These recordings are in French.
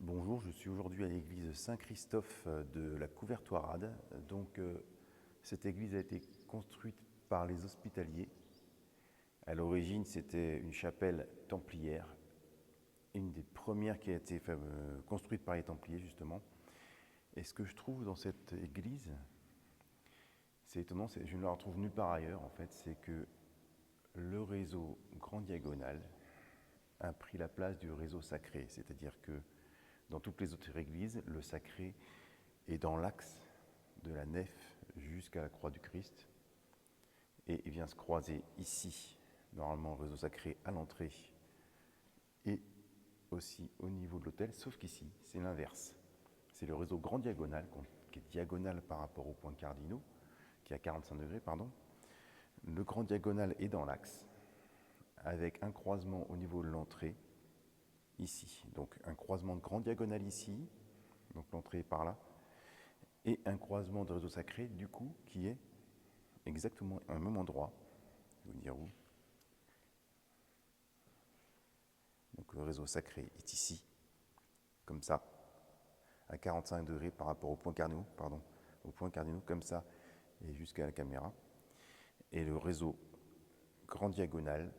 Bonjour, je suis aujourd'hui à l'église Saint-Christophe de la Couvertoirade. Cette église a été construite par les Hospitaliers. À l'origine, c'était une chapelle templière, une des premières qui a été construite par les Templiers, justement. Et ce que je trouve dans cette église, c'est étonnant, je ne la retrouve nulle part ailleurs, en fait, c'est que le réseau Grand Diagonal a pris la place du réseau sacré, c'est-à-dire que dans toutes les autres églises, le sacré est dans l'axe de la nef jusqu'à la croix du Christ et il vient se croiser ici, normalement le réseau sacré à l'entrée et aussi au niveau de l'autel, sauf qu'ici c'est l'inverse. C'est le réseau grand diagonal qui est diagonal par rapport aux points cardinaux, qui est à 45 degrés, pardon. Le grand diagonal est dans l'axe avec un croisement au niveau de l'entrée ici, donc un croisement de grand diagonal ici, donc l'entrée est par là, et un croisement de réseau sacré, du coup, qui est exactement au même endroit. Je vais vous dire où. Donc le réseau sacré est ici, comme ça, à 45 degrés par rapport au point cardinaux, comme ça, et jusqu'à la caméra. Et le réseau grand diagonal,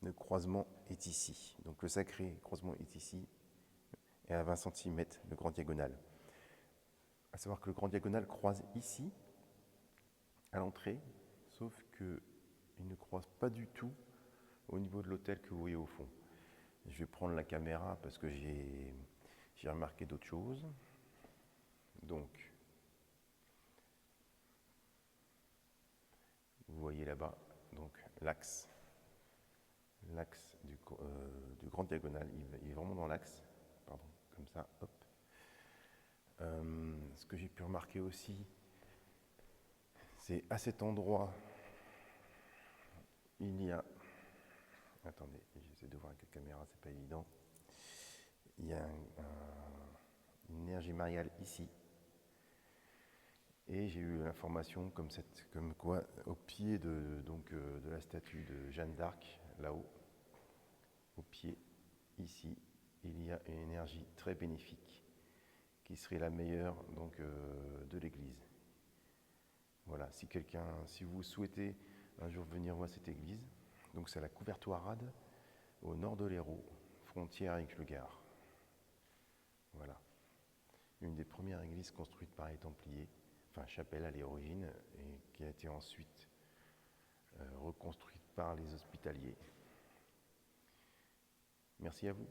le croisement est ici. Donc le sacré croisement est ici et à 20 cm le grand diagonal. À savoir que le grand diagonal croise ici, à l'entrée, sauf qu'il ne croise pas du tout au niveau de l'autel que vous voyez au fond. Je vais prendre la caméra parce que j'ai remarqué d'autres choses. Donc, vous voyez là-bas, donc l'axe du grand diagonal, il est vraiment dans l'axe, pardon, comme ça, hop. Ce que j'ai pu remarquer aussi, c'est à cet endroit, il y a, attendez, j'essaie de voir avec la caméra, c'est pas évident, il y a une énergie mariale ici. Et j'ai eu l'information comme quoi, au pied de la statue de Jeanne d'Arc, là-haut, au pied, ici, il y a une énergie très bénéfique qui serait la meilleure de l'église. Voilà, si vous souhaitez un jour venir voir cette église, donc c'est à la Couvertoirade, au nord de l'Hérault, frontière avec le Gard. Voilà, une des premières églises construites par les Templiers, enfin chapelle à l'origine, et qui a été ensuite reconstruite par les Hospitaliers. Merci à vous.